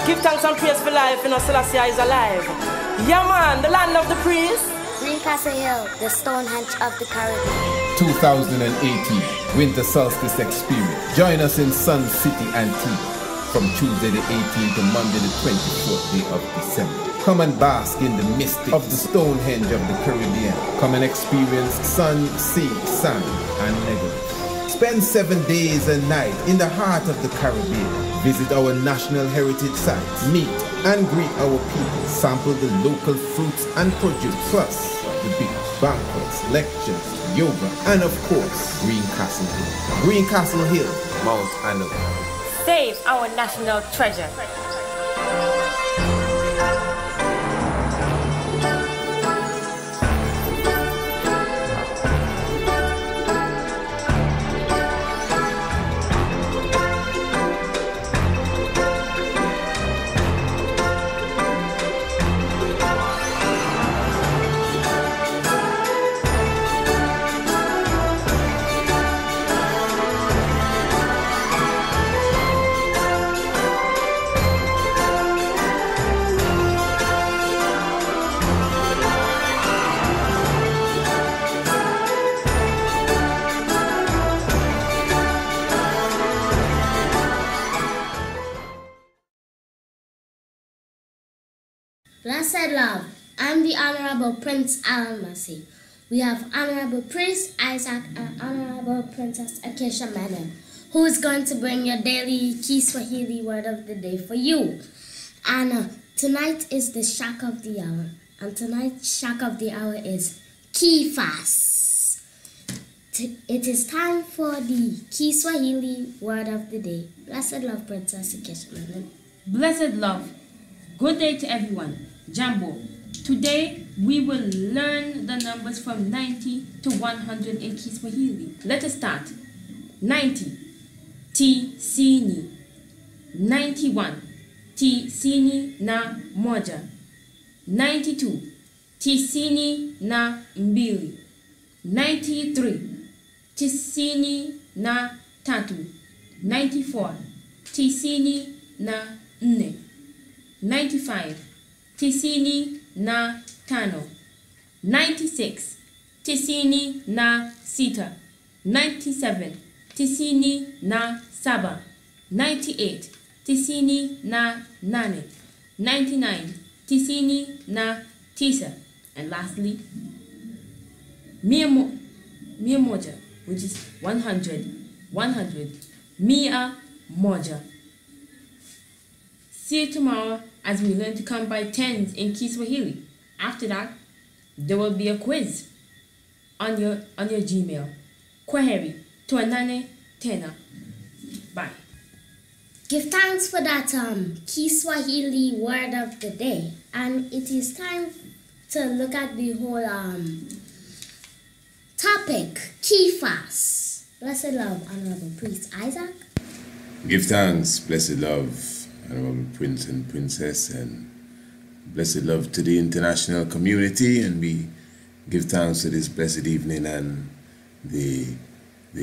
Give thanks and praise for life, you know, Selassie is alive. Yeah, man, the land of the priest. Greencastle Hill, the Stonehenge of the Caribbean. 2018 Winter Solstice Experience. Join us in Sun City, Antigua from Tuesday the 18th to Monday the 24th day of December. Come and bask in the mystic of the Stonehenge of the Caribbean. Come and experience sun, sea, sand, and megalith. Spend 7 days and nights in the heart of the Caribbean. Visit our national heritage sites. Meet and greet our people. Sample the local fruits and produce. Plus the big banquets, lectures, yoga, and of course, Greencastle Hill. Greencastle Hill, Mount Anna. Save our national treasure. Blessed love, I'm the Honorable Prince Almasi. We have Honorable Priest Isaac and Honorable Princess Acacia Menem, who is going to bring your daily Kiswahili word of the day for you. And tonight is the Shack of the Hour. And tonight's Shack of the Hour is Kifas. It is time for the Kiswahili word of the day. Blessed love, Princess Acacia Menem. Blessed love. Good day to everyone. Jambo. Today we will learn the numbers from 90 to 100 in Kiswahili. Let us start. 90. Tisini. 91. Tisini na moja. 92. Tisini na mbili. 93. Tisini na tatu. 94. Tisini na nne. 95. Tisini na tano. 96. Tisini na sita. 97. Tisini na saba. 98. Tisini na nane. 99. Tisini na tisa. And lastly, mia moja, which is 100. 100. Mia moja. See you tomorrow as we learn to count by tens in Kiswahili. After that, there will be a quiz on your Gmail. Kwaheri, tuonane tena. Bye. Give thanks for that Kiswahili word of the day. And it is time to look at the whole topic, Kifas. Blessed love, Honorable Priest Isaac. Give thanks, blessed love, Honorable Prince and Princess, and blessed love to the international community. And we give thanks to this blessed evening and the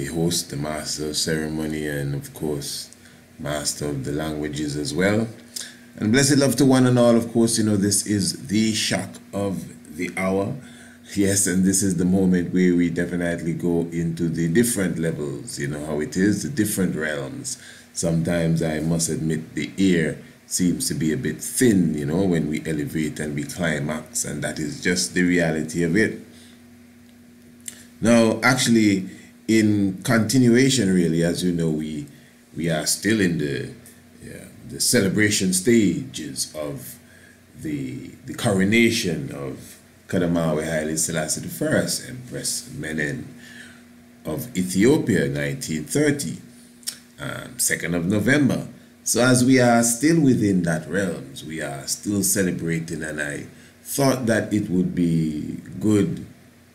host, the master of ceremony, and of course, master of the languages as well. And blessed love to one and all. Of course, you know, this is the Shack of the Hour. Yes, and this is the moment where we definitely go into the different levels, you know how it is, the different realms. Sometimes I must admit the air seems to be a bit thin, you know, when we elevate and we climax, and that is just the reality of it. Now, actually, in continuation, really, as you know, we are still in the celebration stages of the coronation of Kadamawe Haile Selassie I, Empress Menen of Ethiopia, 1930, 2nd of November. So as we are still within that realms, we are still celebrating, and I thought that it would be good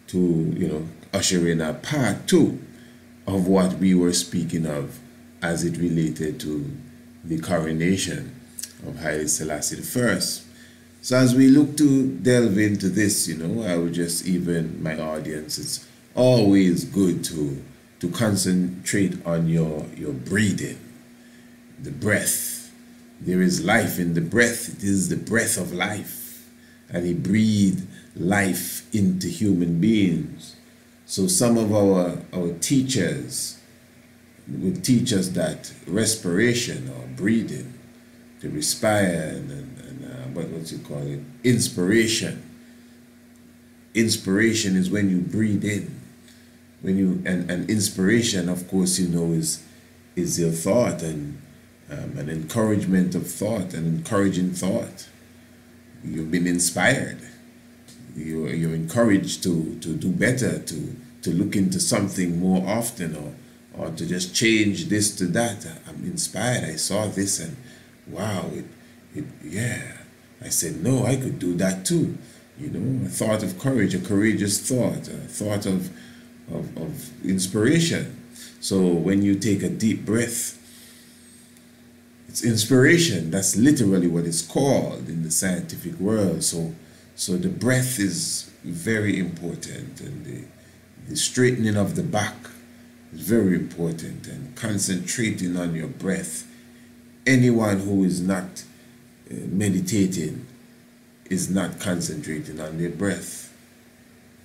to, you know, usher in a part 2 of what we were speaking of as it related to the coronation of Haile Selassie I. So as we look to delve into this, you know, I would just, even my audience, it's always good to concentrate on your breathing, the breath, there is life in the breath. It is the breath of life. And he breathed life into human beings. So some of our teachers would teach us that respiration or breathing, to respire, and what's you call it? Inspiration. Inspiration is when you breathe in. When you and inspiration, of course, you know, is your thought and an encouragement of thought, an encouraging thought. You've been inspired. You're encouraged to do better, to look into something more often, or to just change this to that. I'm inspired. I saw this and wow, yeah. I said, no, I could do that too. You know, a thought of courage, a courageous thought, a thought of inspiration. So when you take a deep breath, it's inspiration. That's literally what it's called in the scientific world. So the breath is very important, and the straightening of the back is very important, and concentrating on your breath. Anyone who is not meditating is not concentrating on their breath.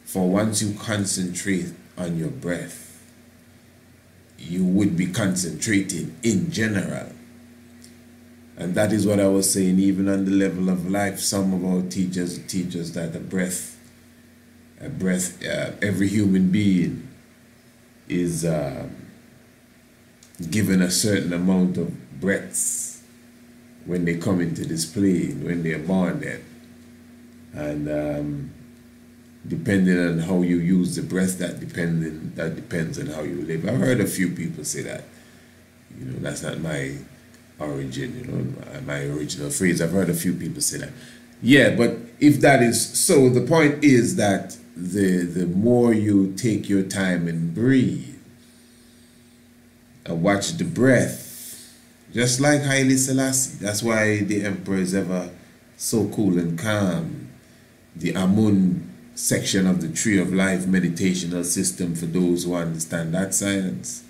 For once you concentrate on your breath, you would be concentrating in general. And that is what I was saying, even on the level of life. Some of our teachers teach us that every human being is given a certain amount of breaths when they come into this plane, when they are born then. And depending on how you use the breath, that depends on how you live. I've heard a few people say that. You know, that's not my origin, you know, my original phrase. I've heard a few people say that. Yeah, but if that is so, the point is that the more you take your time and breathe and watch the breath, just like Haile Selassie. That's why the emperor is ever so cool and calm. The Amun section of the Tree of Life meditational system, for those who understand that science.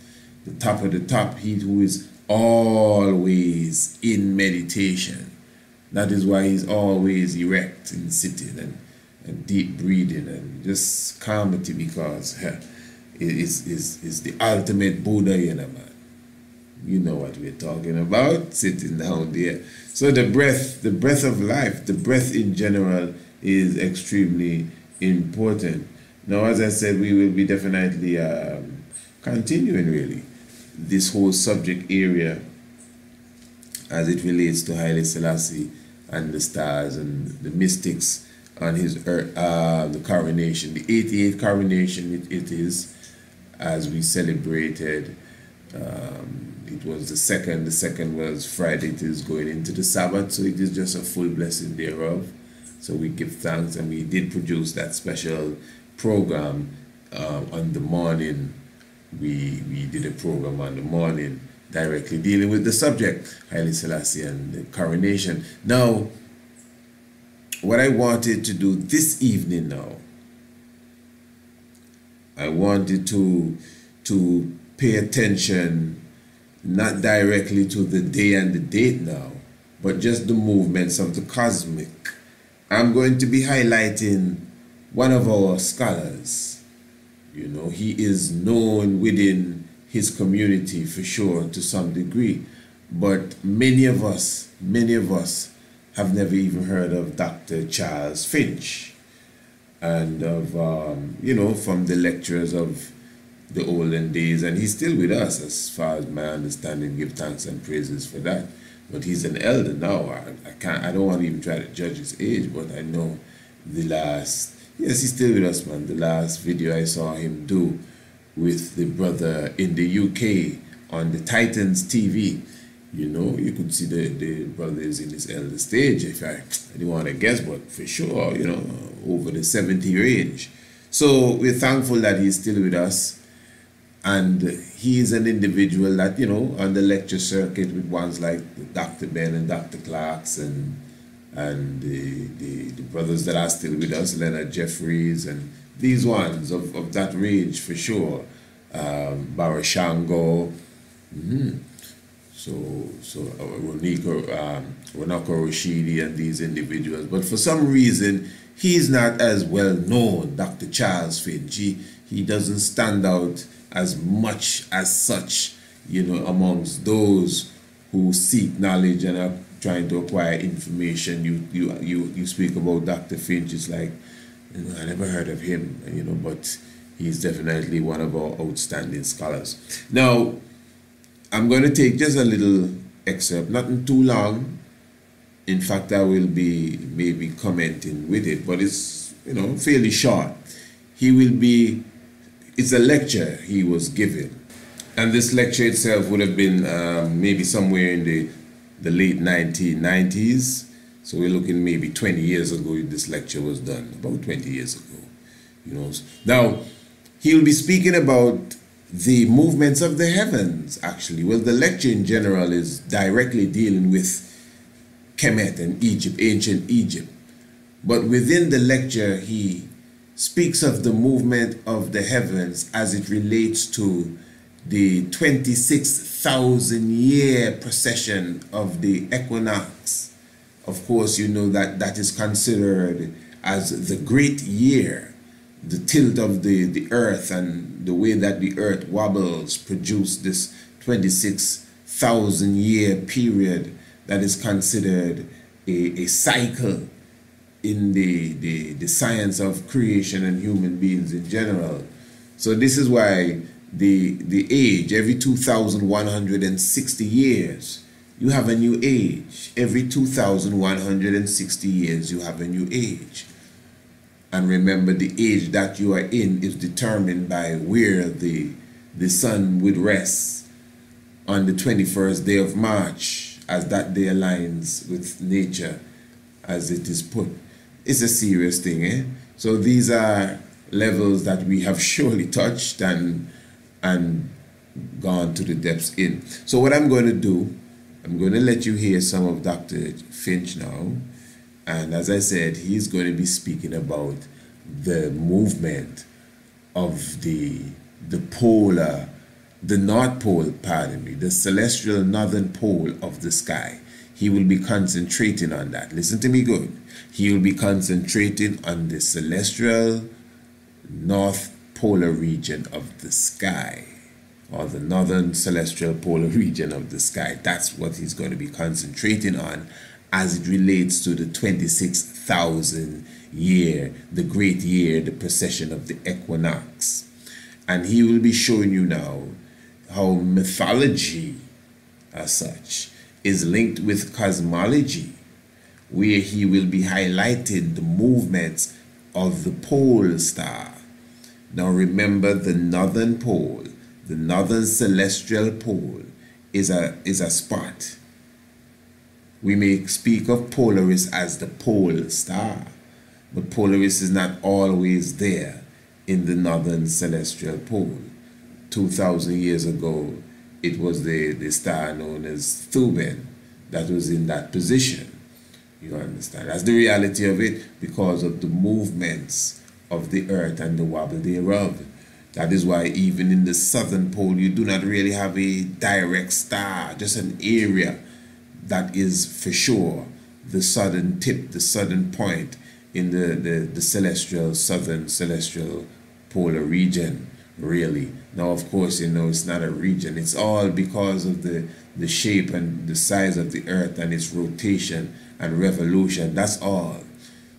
The top of the top, he who is always in meditation. That is why he's always erect and sitting and deep breathing and just calmity, because it is the ultimate Buddha, you know, man. You know what we're talking about, sitting down there. So the breath of life, the breath in general is extremely important. Now, as I said, we will be definitely continuing really this whole subject area as it relates to Haile Selassie and the stars and the mystics on his earth, the coronation, the 88th coronation it is, as we celebrated. It was the second was Friday. It is going into the Sabbath, so it is just a full blessing thereof. So we give thanks, and we did produce that special program on the morning. We did a program on the morning directly dealing with the subject, Haile Selassie and the coronation. Now, what I wanted to do this evening now, I wanted to pay attention not directly to the day and the date now, but just the movements of the cosmic. I'm going to be highlighting one of our scholars. You know, he is known within his community for sure to some degree, but many of us have never even heard of Dr. Charles Finch, and of you know, from the lectures of the olden days, and he's still with us as far as my understanding. Give thanks and praises for that. But he's an elder now. I don't want to even try to judge his age, but I know yes, he's still with us, man. The last video I saw him do with the brother in the UK on the Titans TV, you know, you could see the brother is in his elder stage, if I didn't want to guess, but for sure, you know, over the 70 range. So we're thankful that he's still with us. And he is an individual that, you know, on the lecture circuit with ones like Dr. Ben and Dr. Clarks and the brothers that are still with us, Leonard Jeffries, and these ones of that range for sure, Barashango. Ronako Rashidi and these individuals. But for some reason, he's not as well known, Dr. Charles Finch. He doesn't stand out as much as such, amongst those who seek knowledge and are trying to acquire information. You speak about Dr. Finch, it's like, I never heard of him, but he's definitely one of our outstanding scholars. Now, I'm going to take just a little excerpt, nothing too long. In fact, I will be maybe commenting with it, but it's, fairly short. It's a lecture he was given. And this lecture itself would have been maybe somewhere in the late 1990s. So we're looking maybe 20 years ago this lecture was done, about 20 years ago. Now, he'll be speaking about the movements of the heavens, actually. Well, the lecture in general is directly dealing with Kemet and Egypt, ancient Egypt. But within the lecture, he speaks of the movement of the heavens as it relates to the 26,000-year procession of the equinox. Of course, that is considered as the great year. The tilt of the earth and the way that the earth wobbles produce this 26,000-year period that is considered a cycle in the science of creation and human beings in general. So this is why the age, every 2,160 years, you have a new age. Every 2,160 years, you have a new age. And remember, the age that you are in is determined by where the sun would rest on the 21st day of March, as that day aligns with nature, as it is put. It's a serious thing, eh? So these are levels that we have surely touched and gone to the depths in. So what I'm going to do, I'm going to let you hear some of Dr. Finch now. And as I said, he's going to be speaking about the movement of the North Pole, the celestial northern pole of the sky. He will be concentrating on that. Listen to me good. He will be concentrating on the celestial north polar region of the sky, or the northern celestial polar region of the sky. That's what he's going to be concentrating on as it relates to the 26,000 year, the great year, the precession of the equinox. And he will be showing you now how mythology as such is linked with cosmology, where he will be highlighting the movements of the pole star. Now remember, the northern pole, the northern celestial pole, is a spot. We may speak of Polaris as the pole star, but Polaris is not always there in the northern celestial pole. 2,000 years ago, it was the star known as Thuban that was in that position. You understand? That's the reality of it, because of the movements of the earth and the wobble thereof. That is why even in the southern pole, you do not really have a direct star, just an area that is for sure the southern tip, the southern point in the celestial, southern celestial polar region, really. Now, of course, it's not a region. It's all because of the shape and the size of the earth and its rotation and revolution. That's all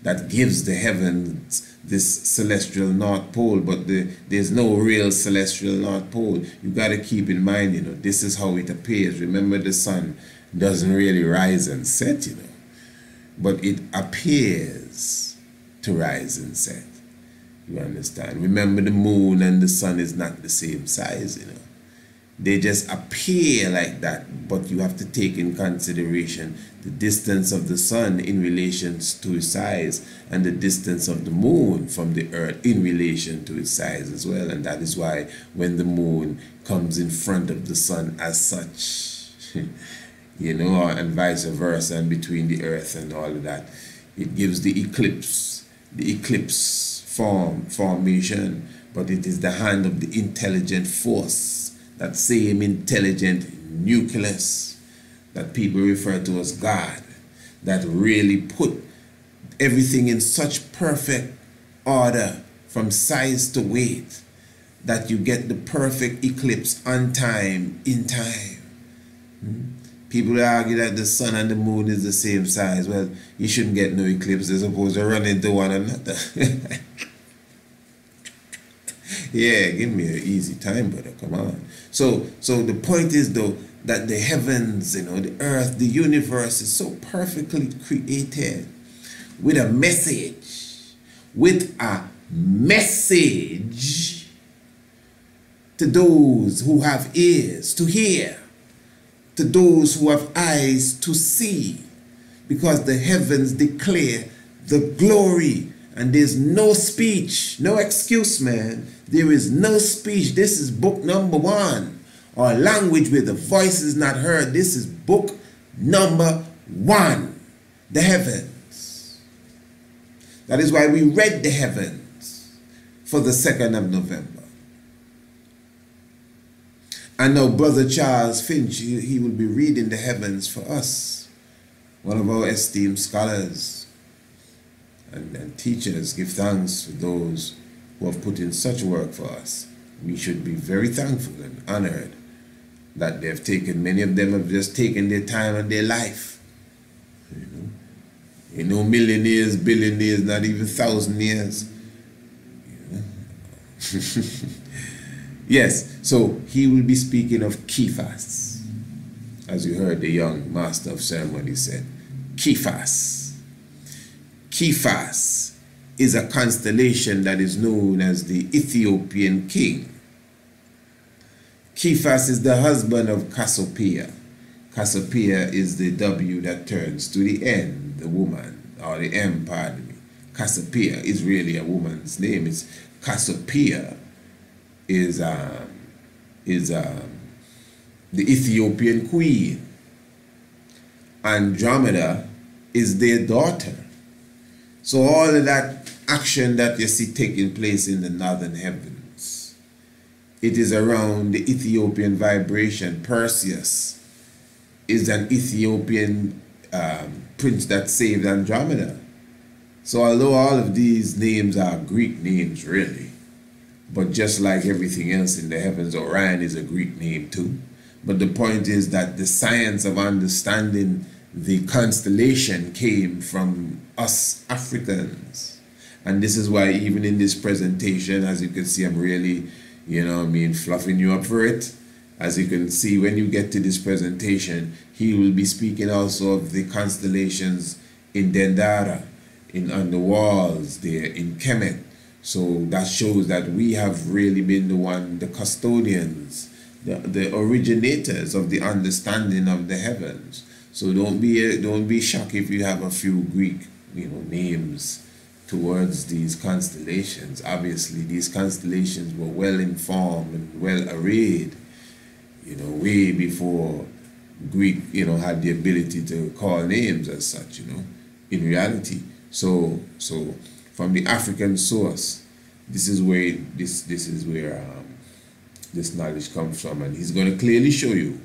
that gives the heavens this celestial north pole, but there's no real celestial north pole. You got to keep in mind, this is how it appears. Remember, the sun doesn't really rise and set, but it appears to rise and set. You understand? Remember, the moon and the sun is not the same size, They just appear like that, but you have to take in consideration the distance of the sun in relation to its size, and the distance of the moon from the earth in relation to its size as well. And that is why when the moon comes in front of the sun as such, and vice versa, and between the earth and all of that, it gives the eclipse formation, but it is the hand of the intelligent force, that same intelligent nucleus that people refer to as God, that really put everything in such perfect order from size to weight that you get the perfect eclipse on time, in time. People argue that the sun and the moon is the same size. Well, you shouldn't get no eclipse. They're supposed to run into one another. Yeah, give me an easy time, brother. Come on. So the point is, though, that the heavens, the earth, the universe is so perfectly created with a message. With a message to those who have ears to hear, to those who have eyes to see, because the heavens declare the glory, and there's no speech, no excuse, man. There is no speech. This is book number 1. Or language where the voice is not heard. This is book number 1. The heavens. That is why we read the heavens for the 2nd of November. And now Brother Charles Finch, he will be reading the heavens for us. One of our esteemed scholars and teachers. Give thanks to those who have put in such work for us. We should be very thankful and honored that they've taken, many of them have just taken their time and their life. Million years, billion years, not even 1,000 years. Yes, so he will be speaking of Cephas, as you heard the young master of ceremony said. Cephas. Cephas is a constellation that is known as the Ethiopian king. Cephas is the husband of Cassiopeia. Cassiopeia is the W that turns to the N, the woman, or the M, pardon me. Cassiopeia is really a woman's name. It's Cassiopeia is the Ethiopian queen. Andromeda is their daughter. So all of that action that you see taking place in the northern heavens, it is around the Ethiopian vibration. Perseus is an Ethiopian prince that saved Andromeda. So although all of these names are Greek names really, but just like everything else in the heavens, Orion is a Greek name too. But the point is that the science of understanding the constellation came from us Africans. And this is why even in this presentation, as you can see, I'm really, fluffing you up for it. As you can see, when you get to this presentation, he will be speaking also of the constellations in Dendara, on the walls there in Kemet. So that shows that we have really been the custodians, the originators of the understanding of the heavens. So don't be shocked if you have a few Greek, names towards these constellations. Obviously, these constellations were well informed and well arrayed, way before Greek, had the ability to call names as such, in reality. So from the African source, this is where this knowledge comes from, and he's going to clearly show you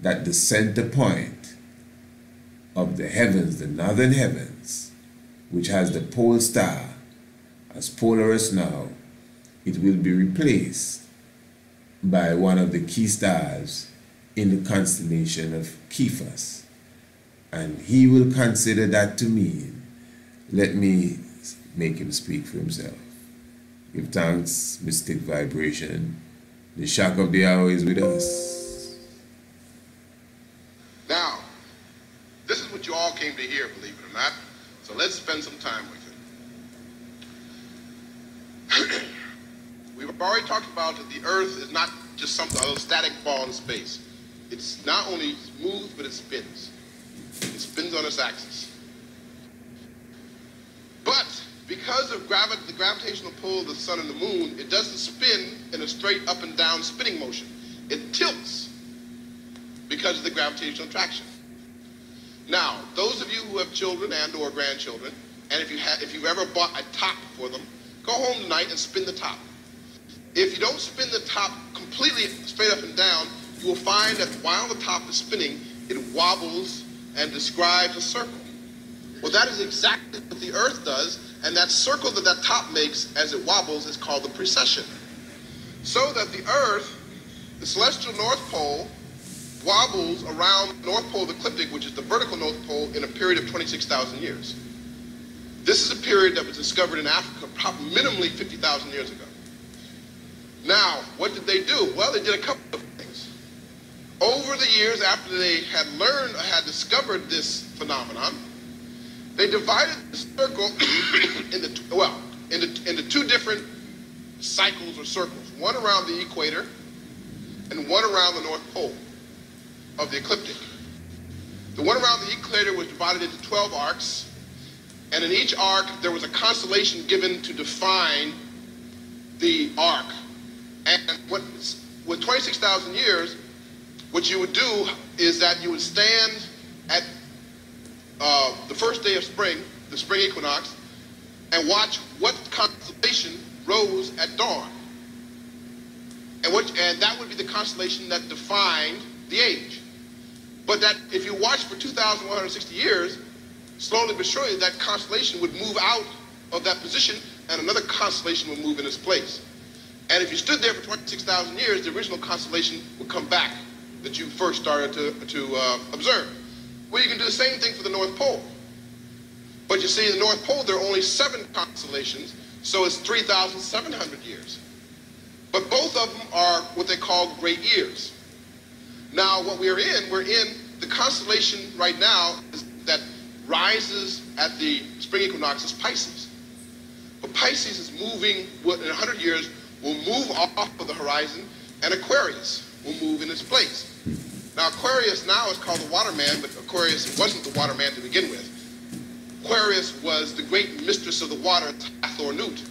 that the center point of the heavens, the northern heavens, which has the pole star as Polaris now, it will be replaced by one of the key stars in the constellation of Cephas. And he will consider that to mean, let me make him speak for himself. Give thanks, mystic vibration. The shock of the hour is with us. Now, this is what you all came to hear, believe it or not. So let's spend some time with it. We've already talked about that the Earth is not just a little static ball in space. It's not only smooth, but it spins. It spins on its axis. But because of the gravitational pull of the sun and the moon, it doesn't spin in a straight up and down spinning motion. It tilts because of the gravitational attraction. Now, those of you who have children and or grandchildren, and if you've ever bought a top for them, go home tonight and spin the top. If you don't spin the top completely straight up and down, you will find that while the top is spinning, it wobbles and describes a circle. Well, that is exactly what the Earth does, and that circle that that top makes as it wobbles is called the precession. So that the Earth, the celestial North Pole, wobbles around the North Pole of the ecliptic, which is the vertical North Pole, in a period of 26,000 years. This is a period that was discovered in Africa probably minimally 50,000 years ago. Now, what did they do? Well, they did a couple of things. Over the years after they had learned or had discovered this phenomenon, they divided the circle into two different cycles or circles, one around the equator and one around the North Pole of the ecliptic. The one around the equator was divided into 12 arcs, and in each arc there was a constellation given to define the arc. And with 26,000 years, what you would do is that you would stand at the first day of spring, the spring equinox, and watch what constellation rose at dawn. And that would be the constellation that defined the age. But that if you watch for 2,160 years, slowly but surely that constellation would move out of that position and another constellation would move in its place. And if you stood there for 26,000 years, the original constellation would come back that you first started to observe. Well, you can do the same thing for the North Pole. But you see, in the North Pole, there are only 7 constellations, so it's 3,700 years. But both of them are what they call great years. Now, what we're in the constellation right now that rises at the spring equinox is Pisces. But Pisces is moving, in 100 years, will move off of the horizon, and Aquarius will move in its place. Now, Aquarius now is called the water man, but Aquarius wasn't the water man to begin with. Aquarius was the great mistress of the water, Hathor Nut.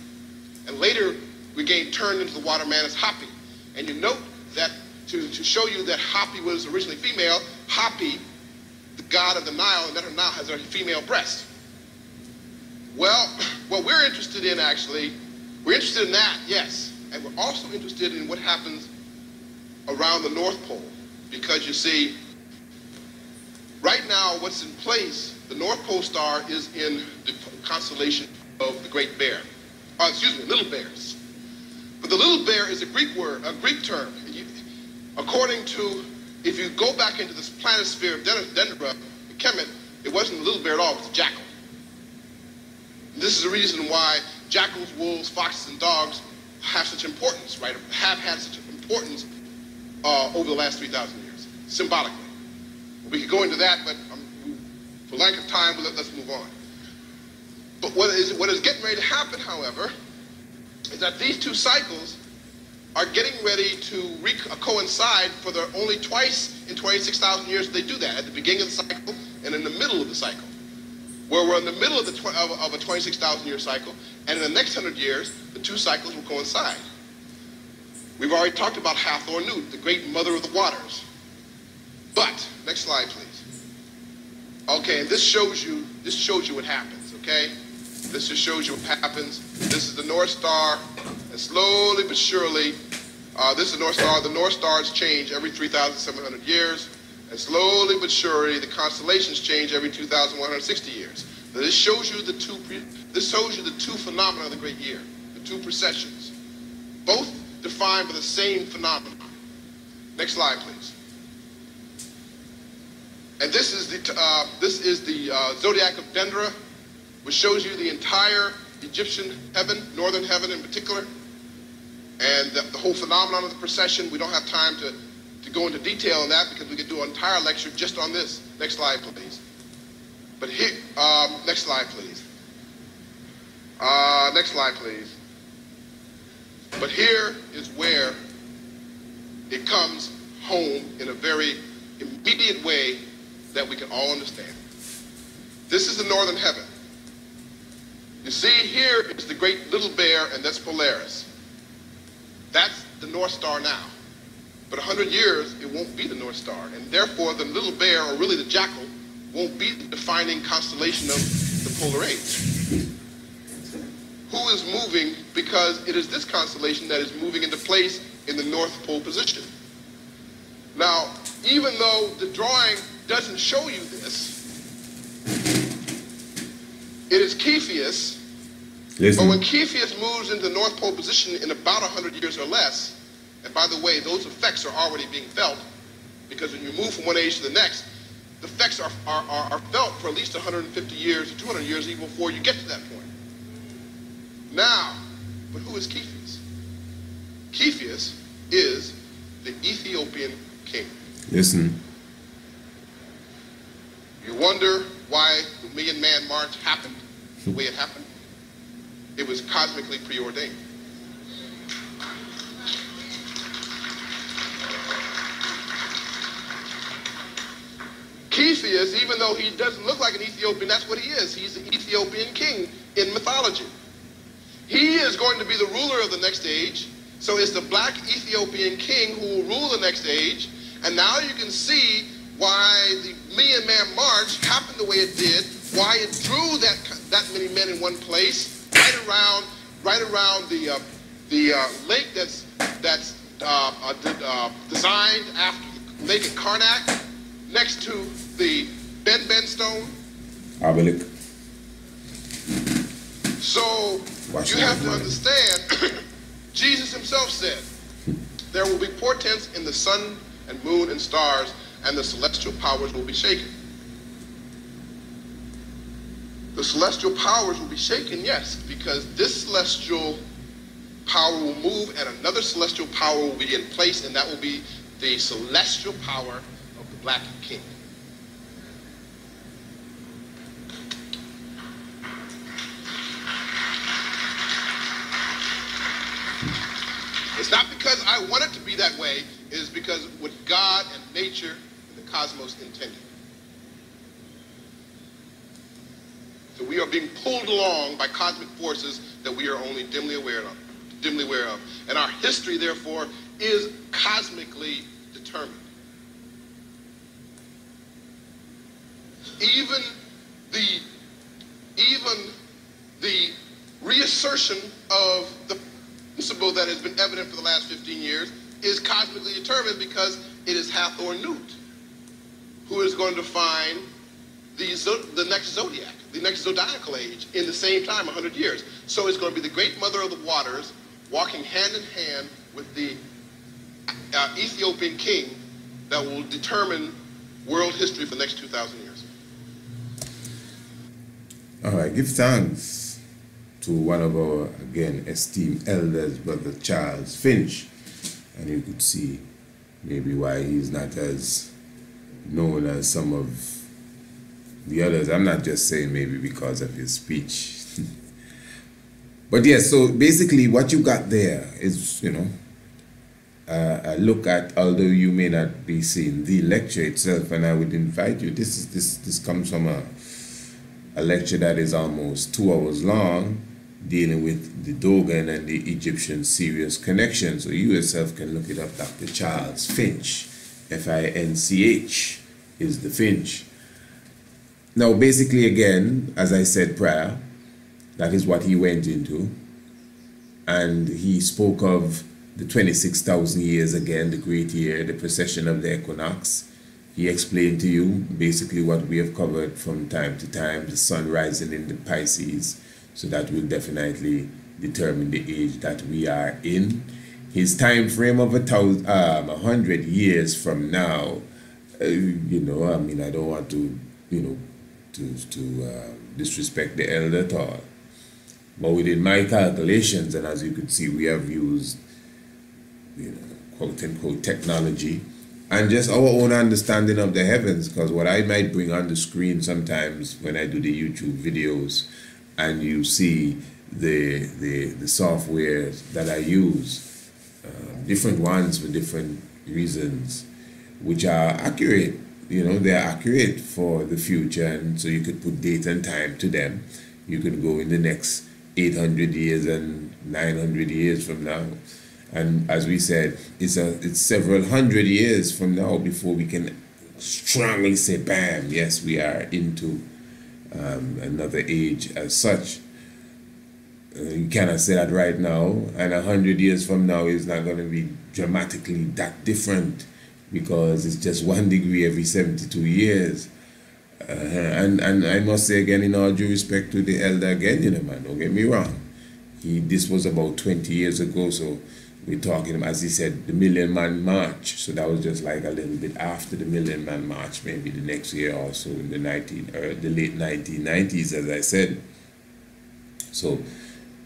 And later, we turned into the water man as Hapi. And you note that to show you that Hapi was originally female, Hapi, the god of the Nile, and that her Nile has a female breast. Well, what we're interested in actually, we're interested in that, yes. And we're also interested in what happens around the North Pole. Because you see, right now what's in place, the North Pole star is in the constellation of the Great Bear. Little Bears. But the Little Bear is a Greek word, a Greek term. According to, if you go back into this planisphere of Dendera, in Kemet, it wasn't a little bear at all, it was a jackal. And this is the reason why jackals, wolves, foxes, and dogs have such importance, right? Have had such importance over the last 3,000 years, symbolically. We could go into that, but for lack of time, let's move on. But what is getting ready to happen, however, is that these two cycles are getting ready to coincide for the only twice in 26,000 years they do that, at the beginning of the cycle and in the middle of the cycle. Where we're in the middle of a 26,000 year cycle, and in the next 100 years, the two cycles will coincide. We've already talked about Hathor Nut, the great mother of the waters. But, next slide, please. Okay, and this shows you what happens, okay? This just shows you what happens. This is the North Star, and slowly but surely, this is the North Star. The North Stars change every 3,700 years, and slowly but surely, the constellations change every 2,160 years. Now, this shows you the two phenomena of the great year, the two precessions, both defined by the same phenomenon. Next slide, please. And this is the zodiac of Dendera, which shows you the entire Egyptian heaven, northern heaven in particular, and the whole phenomenon of the precession. We don't have time to go into detail on that because we could do an entire lecture just on this. Next slide, please. But here, next slide, please. Next slide, please. But here is where it comes home in a very immediate way that we can all understand. This is the northern heaven. You see, here is the great Little Bear, and that's Polaris. That's the North Star now. But 100 years, it won't be the North Star, and therefore the Little Bear, or really the jackal, won't be the defining constellation of the polar age. Who is moving? Because it is this constellation that is moving into place in the North Pole position. Now, even though the drawing doesn't show you this, it is Cepheus. But when Cepheus moves into the North Pole position in about 100 years or less, and by the way, those effects are already being felt, because when you move from one age to the next, the effects are felt for at least 150 years or 200 years even before you get to that point. Now, but who is Cepheus? Cepheus is the Ethiopian king. Listen. You wonder why the Million Man March happened the way it happened? It was cosmically preordained. Cepheus, even though he doesn't look like an Ethiopian, that's what he is. He's the Ethiopian king in mythology. He is going to be the ruler of the next age. So it's the black Ethiopian king who will rule the next age. And now you can see why the Million Man March happened the way it did, why it drew that many men in one place, right around the lake that's designed after the lake at Karnak, next to the Ben stone. Obelisk. So you have to understand, Jesus himself said, there will be portents in the sun and moon and stars, and the celestial powers will be shaken. The celestial powers will be shaken, yes, because this celestial power will move and another celestial power will be in place, and that will be the celestial power of the black king. It's not because I want it to be that way, it is because what God and nature and the cosmos intended. So we are being pulled along by cosmic forces that we are only dimly aware of. And our history, therefore, is cosmically determined. Even the reassertion of the principle that has been evident for the last 15 years is cosmically determined, because it is Hathor Nut who is going to find the next zodiac, the next zodiacal age in the same time, 100 years. So it's going to be the great mother of the waters walking hand in hand with the Ethiopian king that will determine world history for the next 2,000 years. All right, give thanks to one of our, again, esteemed elders, Brother Charles Finch. And you could see maybe why he's not as known as some of the others. I'm not just saying maybe because of his speech. But yes, so basically what you got there is, a look at, although you may not be seeing the lecture itself, and I would invite you, this comes from a lecture that is almost 2 hours long, dealing with the Dogon and the Egyptian serious connection. So you yourself can look it up. Dr. Charles Finch, F-I-N-C-H is the Finch. Now basically, again, as I said prior, that is what he went into. And he spoke of the 26,000 years again, the great year, the precession of the equinox. He explained to you basically what we have covered from time to time, the sun rising in the Pisces. So that will definitely determine the age that we are in. His time frame of 100 years from now, I don't want to, disrespect the elder at all. But within my calculations, and as you could see, we have used, quote unquote, technology and just our own understanding of the heavens, because what I might bring on the screen sometimes when I do the YouTube videos, and you see the software that I use, different ones for different reasons, which are accurate. They're accurate for the future, and so you could put date and time to them. You could go in the next 800 years and 900 years from now. And as we said, it's several hundred years from now before we can strongly say, bam, yes, we are into another age as such. You cannot say that right now, and 100 years from now is not going to be dramatically that different. because it's just 1 degree every 72 years. And I must say again, in all due respect to the elder again, man, don't get me wrong. This was about 20 years ago, so we're talking, as he said, the Million Man March. So that was just like a little bit after the Million Man March, maybe the next year also in the late 1990s, as I said. So,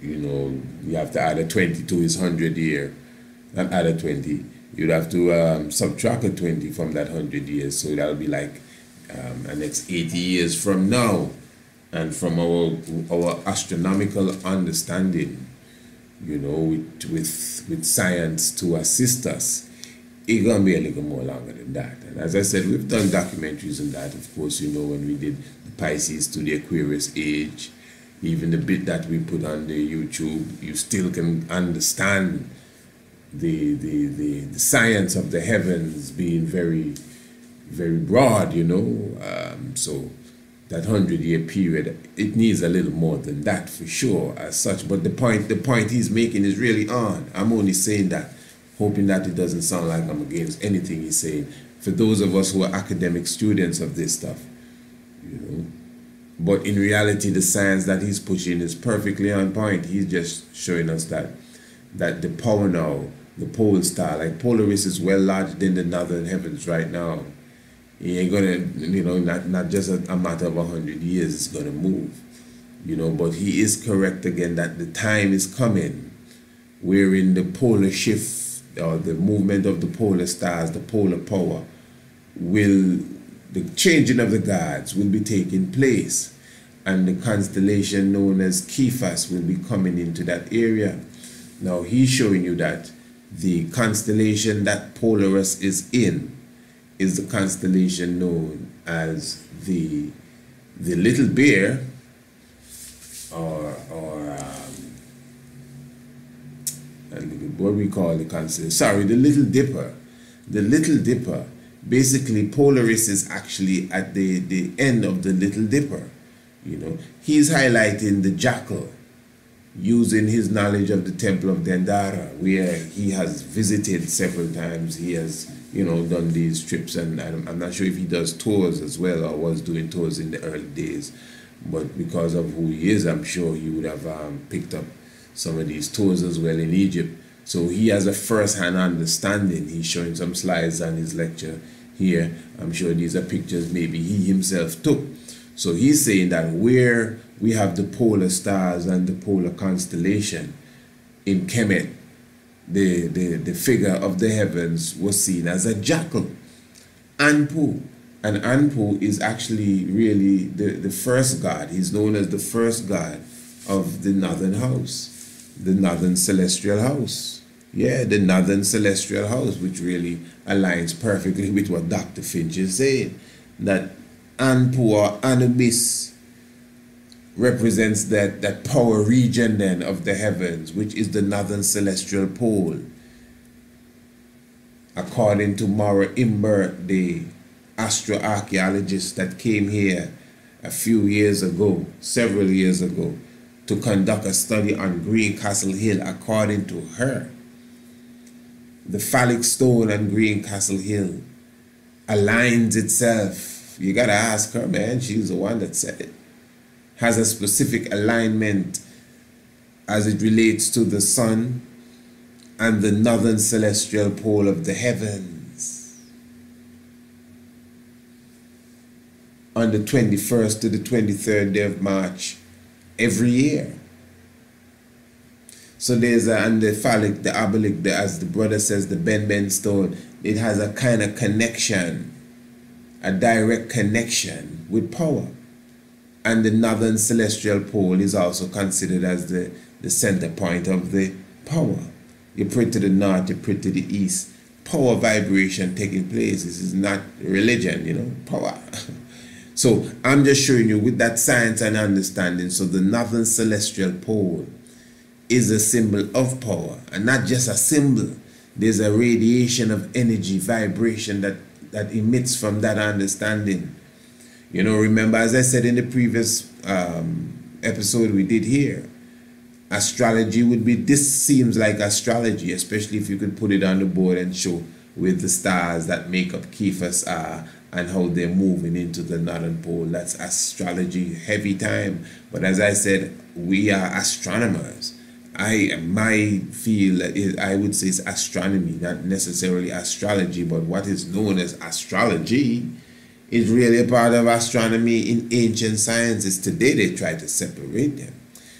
you have to add a 20 to his 100 year, not add a 20. You'd have to subtract a 20 from that 100 years. So that'll be like, and it's 80 years from now. And from our astronomical understanding, with science to assist us, it's going to be a little more longer than that. And as I said, we've done documentaries on that. Of course, when we did the Pisces to the Aquarius age, even the bit that we put on the YouTube, you still can understand the science of the heavens being very, very broad, so that 100-year period, it needs a little more than that for sure as such. But the point he's making is really on. I'm only saying that, hoping that it doesn't sound like I'm against anything he's saying. For those of us who are academic students of this stuff, But in reality, the science that he's pushing is perfectly on point. He's just showing us that the power now, the pole star, like Polaris is well lodged in the northern heavens right now. He ain't gonna, not just a matter of 100 years, it's gonna move. But he is correct again that the time is coming wherein the polar shift or the movement of the polar stars, the polar power, the changing of the gods will be taking place, and the constellation known as Cephas will be coming into that area. Now he's showing you that the constellation that Polaris is in is the constellation known as the Little Bear, or what we call the constellation. Sorry, the Little Dipper. The Little Dipper. Basically, Polaris is actually at the end of the Little Dipper. He's highlighting the jackal, using his knowledge of the Temple of Dendara, where he has visited several times. He has, done these trips, and I'm not sure if he does tours as well, or was doing tours in the early days. But because of who he is, I'm sure he would have picked up some of these tours as well in Egypt. So he has a first-hand understanding. He's showing some slides on his lecture here. I'm sure these are pictures maybe he himself took. So he's saying that where we have the polar stars and the polar constellation in Kemet, the figure of the heavens was seen as a jackal, Anpu. And Anpu is actually really the first god. He's known as the first god of the northern house, the northern celestial house. Yeah, the northern celestial house, which really aligns perfectly with what Dr. Finch is saying, that Anpu or Anubis represents that power region then of the heavens, which is the northern celestial pole. According to Maura Imbert, the astroarchaeologist that came here a few years ago, several years ago, to conduct a study on Greencastle Hill, according to her, the phallic stone on Greencastle Hill aligns itself. You gotta ask her, man, she's the one that said it. Has a specific alignment as it relates to the sun and the northern celestial pole of the heavens. On the 21st to the 23rd day of March every year. So there's and the phallic, the obelisk, as the brother says, the Ben stone, it has a kind of connection, a direct connection with power. And the northern celestial pole is also considered as the center point of the power. You pray to the north, you pray to the east. Power vibration taking place. This is not religion, power. So I'm just showing you with that science and understanding. So the northern celestial pole is a symbol of power, and not just a symbol. There's a radiation of energy, vibration that emits from that understanding. Remember, as I said in the previous episode we did here, astrology would be, this seems like astrology, especially if you could put it on the board and show with the stars that make up Cephas R and how they're moving into the northern pole. That's astrology heavy time. But as I said, we are astronomers. My field is, I would say, is astronomy, not necessarily astrology, but what is known as astrology is really a part of astronomy in ancient sciences. Today they try to separate them,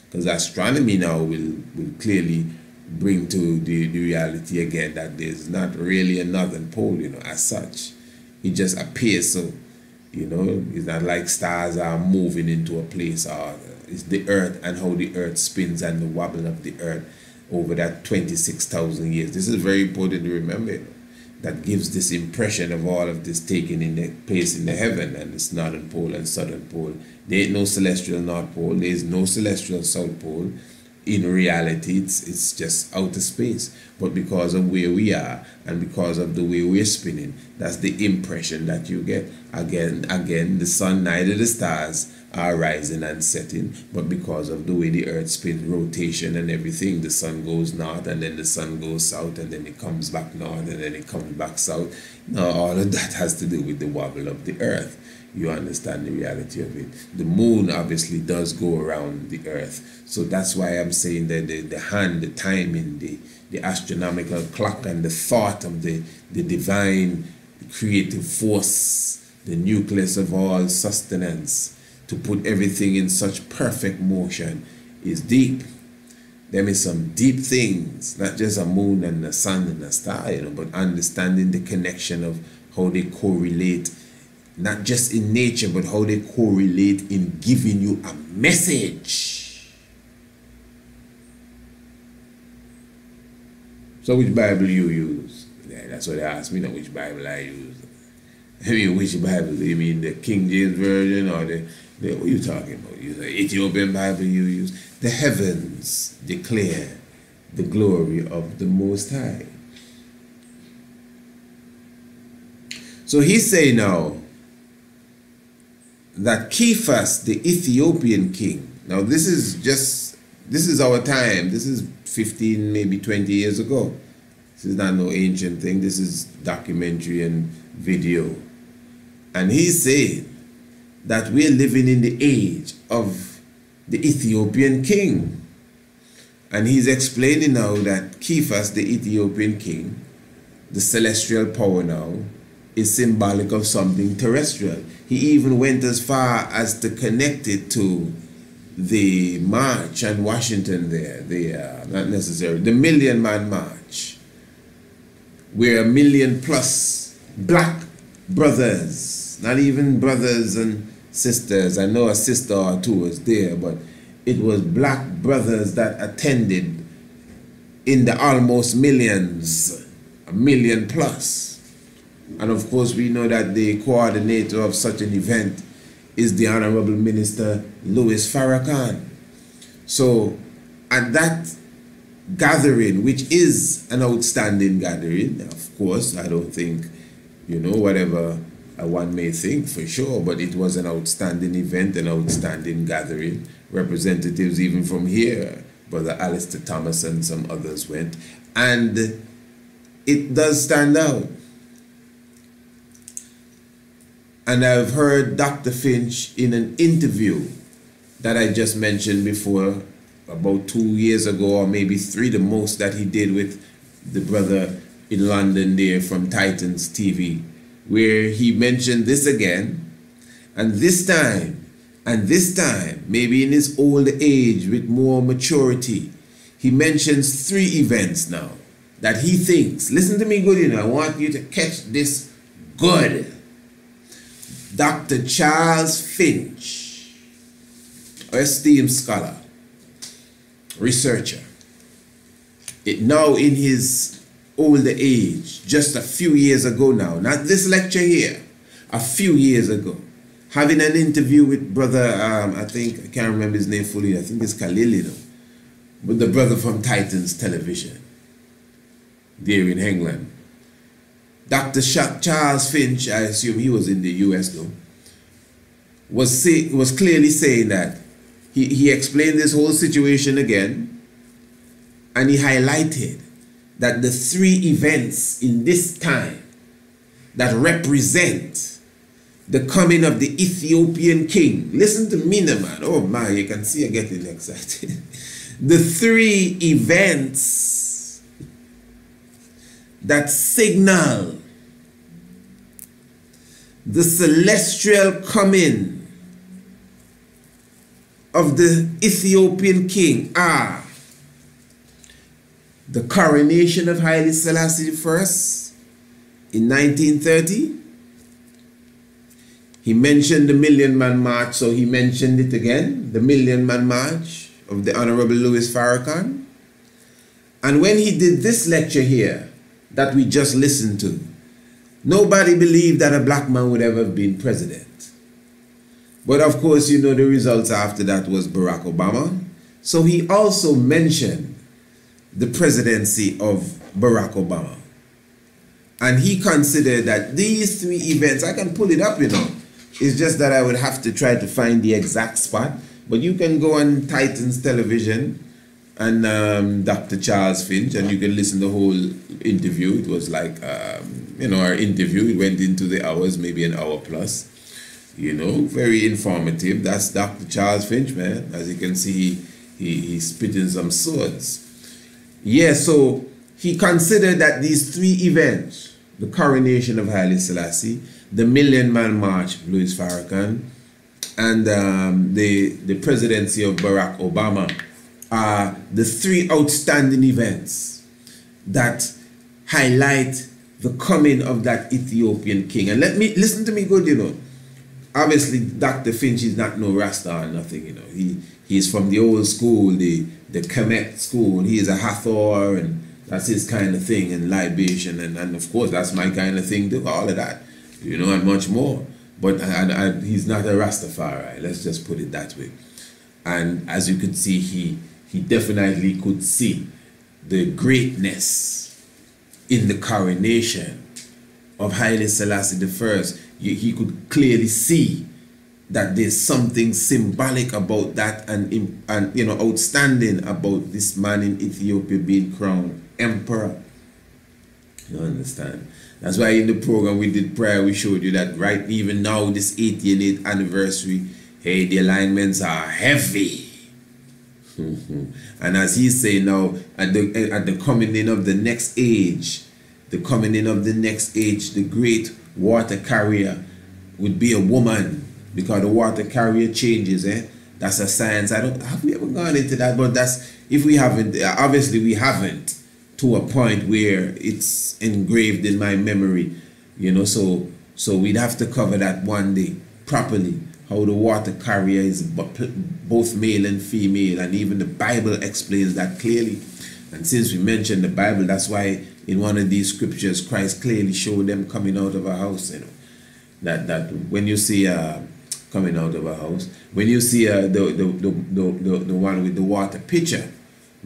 because astronomy now will clearly bring to the reality again that there's not really a northern pole, as such. It just appears so, it's not like stars are moving into a place, or it's the earth and how the earth spins and the wobble of the earth over that 26,000 years. This is very important to remember. That gives this impression of all of this taking in the place in the heaven, and this northern pole and southern pole. There ain't no celestial north pole, there is no celestial south pole. In reality, it's just outer space. But because of where we are and because of the way we're spinning, that's the impression that you get. Again, the sun, neither the stars are rising and setting, but because of the way the earth spins, rotation and everything, the sun goes north and then the sun goes south and then it comes back north and then it comes back south. Now all of that has to do with the wobble of the earth. You understand the reality of it. The moon obviously does go around the earth. So that's why I'm saying that the hand, the timing, the astronomical clock and the thought of the divine creative force, the nucleus of all sustenance, to put everything in such perfect motion is deep. There is some deep things, not just a moon and a sun and a star, but understanding the connection of how they correlate, not just in nature, but how they correlate in giving you a message. So which Bible you use? Yeah, that's what they asked me, not which Bible I use. I mean, which Bible? You mean the King James Version or the what are you talking about? You the Ethiopian Bible you use? The heavens declare the glory of the Most High. So he say now that Cephas, the Ethiopian king, now this is our time, this is 15, maybe 20 years ago. This is not no ancient thing, this is documentary and video. And he's saying that we're living in the age of the Ethiopian king. And he's explaining now that Cephas, the Ethiopian king, the celestial power now, is symbolic of something terrestrial. He even went as far as to connect it to the march on Washington there, not necessarily, the Million Man March, where 1 million plus black brothers, not even brothers and sisters, I know a sister or two was there, but it was black brothers that attended in the almost millions, 1 million plus. And of course we know that the coordinator of such an event is the Honorable Minister Louis Farrakhan. So at that gathering, which is an outstanding gathering, of course, I don't think, whatever one may think for sure, but it was an outstanding event, an outstanding gathering. Representatives even from here, Brother Alistair Thomas and some others went, and it does stand out. And I've heard Dr. Finch in an interview that I just mentioned before, about 2 years ago, or maybe 3 the most, that he did with the brother in London there from Titans TV, where he mentioned this again, and this time, maybe in his old age with more maturity, he mentions 3 events now that he thinks, listen to me good, I want you to catch this good. Dr. Charles Finch, esteemed scholar, researcher, now in his older age, just a few years ago now, not this lecture here, a few years ago, having an interview with brother, I can't remember his name fully, I think it's Khalil, with the brother from Titans Television, there in England. Dr. Charles Finch, I assume he was in the US though, was clearly saying that he explained this whole situation again, and he highlighted that the three events in this time that represent the coming of the Ethiopian king. Listen to me now, man. Oh my, you can see I'm getting excited. The three events that signal the celestial coming of the Ethiopian king are the coronation of Haile Selassie I in 1930. He mentioned the Million Man March, so he mentioned it again, the Million Man March of the Honorable Louis Farrakhan. And when he did this lecture here that we just listened to, nobody believed that a black man would ever have been president. But of course, you know, the results after that was Barack Obama. So he also mentioned the presidency of Barack Obama. And he considered that these three events, I can pull it up, you know, it's just that I would have to try to find the exact spot. But you can go on Titans Television and Dr. Charles Finch, and you can listen to the whole interview. It was like, you know, our interview, it went into the hours, maybe an hour plus. You know, very informative. That's Dr. Charles Finch, man. As you can see, he's spitting some swords. Yeah, so he considered that these three events, the coronation of Haile Selassie, the Million Man March of Louis Farrakhan, and the presidency of Barack Obama are the three outstanding events that highlight the coming of that Ethiopian king. And let me listen to me good, you know. Obviously, Dr. Finch is not no Rasta or nothing, you know. He's from the old school, the Kemet school. He is a Hathor, and that's his kind of thing, and libation, and of course that's my kind of thing too, all of that, you know, and much more. But he's not a Rastafari, let's just put it that way. And as you could see, he definitely could see the greatness in the coronation of Haile Selassie I. He could clearly see that there's something symbolic about that, and you know, outstanding about this man in Ethiopia being crowned emperor. You understand? That's why in the program we did prior, we showed you that right even now, this 88th anniversary, hey, the alignments are heavy. And as he's saying now, at the coming in of the next age, the great water carrier would be a woman, because the water carrier changes, That's a science. Have we ever gone into that? But that's, if we haven't, obviously we haven't, to a point where it's engraved in my memory, you know, so we'd have to cover that one day properly, how the water carrier is both male and female, and even the Bible explains that clearly. And since we mentioned the Bible, that's why in one of these scriptures Christ clearly showed them coming out of a house, you know, that when you see coming out of a house, when you see the one with the water pitcher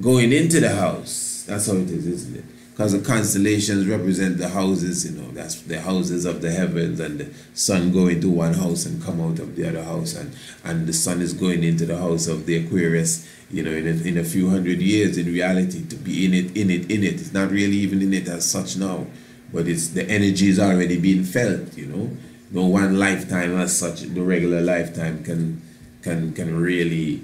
going into the house, that's how it is, isn't it? Because the constellations represent the houses, you know, that's the houses of the heavens, and the sun going to one house and come out of the other house, and the sun is going into the house of the Aquarius, you know, in a few hundred years, in reality, to be in it. It's not really even in it as such now, but it's, the energy is already being felt, you know. No one lifetime as such, the regular lifetime can really,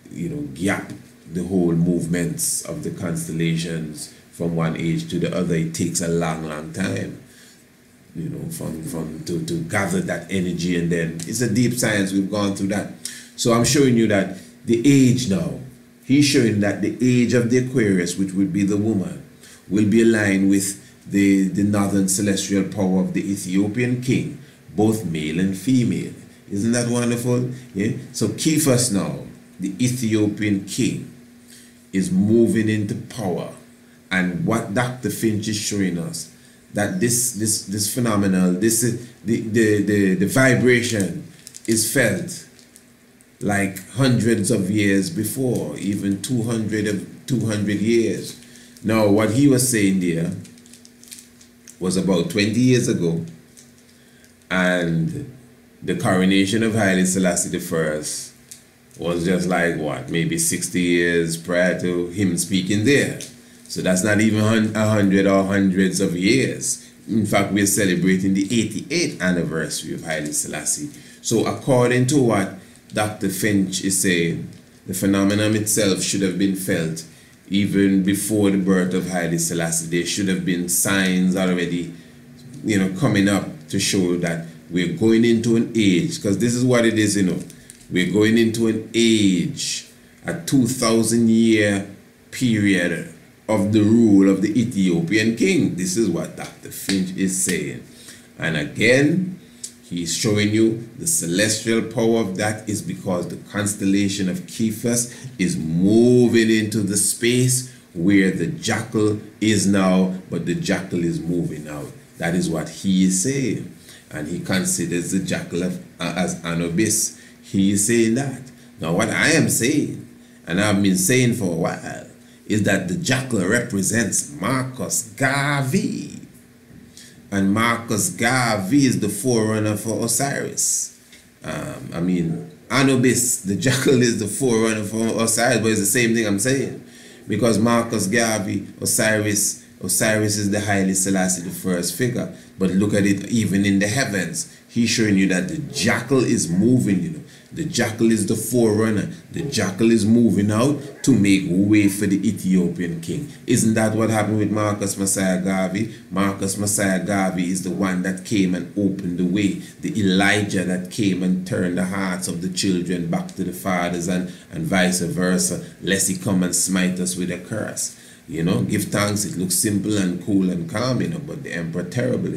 you know, gap the whole movements of the constellations from one age to the other. It takes a long time, you know, to gather that energy, and then it's a deep science. We've gone through that. So I'm showing you that the age now, he's showing that the age of the Aquarius, which would be the woman, will be aligned with the northern celestial power of the Ethiopian king, both male and female. Isn't that wonderful? Yeah. So Kephas now, the Ethiopian king, is moving into power, and what Dr. Finch is showing us, that this phenomenal, this is the vibration is felt like hundreds of years before, even 200 years. Now, what he was saying there was about 20 years ago, and the coronation of Haile Selassie I was just like, what, maybe 60 years prior to him speaking there. So that's not even 100 or hundreds of years. In fact, we're celebrating the 88th anniversary of Haile Selassie. So according to what Dr. Finch is saying, the phenomenon itself should have been felt even before the birth of Haile Selassie. There should have been signs already, coming up to show that we're going into an age, because this is what it is, we're going into an age, a 2,000-year period of the rule of the Ethiopian king. This is what Dr. Finch is saying. And again, he's showing you the celestial power of that is because the constellation of Cephas is moving into the space where the jackal is now, but the jackal is moving out. That is what he is saying. And he considers the jackal as Anubis. He is saying that. Now what I am saying, and I've been saying for a while, is that the jackal represents Marcus Garvey. And Marcus Garvey is the forerunner for Osiris. Anubis, the jackal, is the forerunner for Osiris, but it's the same thing I'm saying. Because Marcus Garvey, Osiris is the Haile Selassie, the first figure. But look at it even in the heavens. He's showing you that the jackal is moving, The jackal is the forerunner. The jackal is moving out to make way for the Ethiopian king. Isn't that what happened with Marcus Messiah Garvey? Marcus Messiah Garvey is the one that came and opened the way. The Elijah that came and turned the hearts of the children back to the fathers and vice versa, lest he come and smite us with a curse. Give thanks. It looks simple and cool and calm, but the emperor terrible,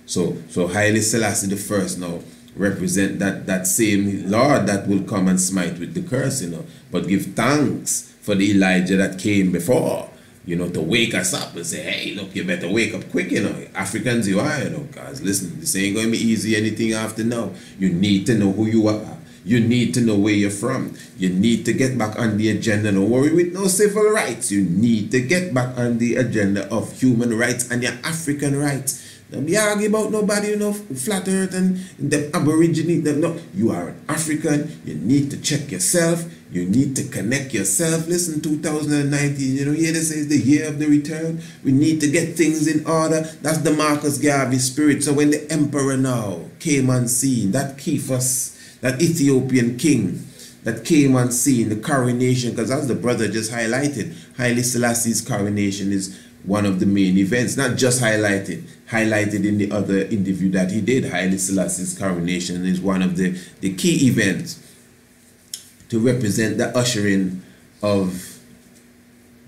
So Haile Selassie the first now represent that same Lord that will come and smite with the curse, but give thanks for the Elijah that came before, to wake us up and say, hey, look, you better wake up quick, Africans you are, guys, listen, this ain't going to be easy anything after now. You need to know who you are. You need to know where you're from. You need to get back on the agenda. Don't worry with no civil rights. You need to get back on the agenda of human rights and your African rights. Don't be arguing about nobody, flat earth and the aborigine. No, you are an African. You need to check yourself. You need to connect yourself. Listen, 2019, here this is the year of the return. We need to get things in order. That's the Marcus Garvey spirit. So when the emperor now came on scene, that Cephas, that Ethiopian king that came on scene, the coronation, because as the brother just highlighted, Haile Selassie's coronation is one of the main events, not just highlighted in the other interview that he did. Haile Selassie's coronation is one of the key events to represent the ushering of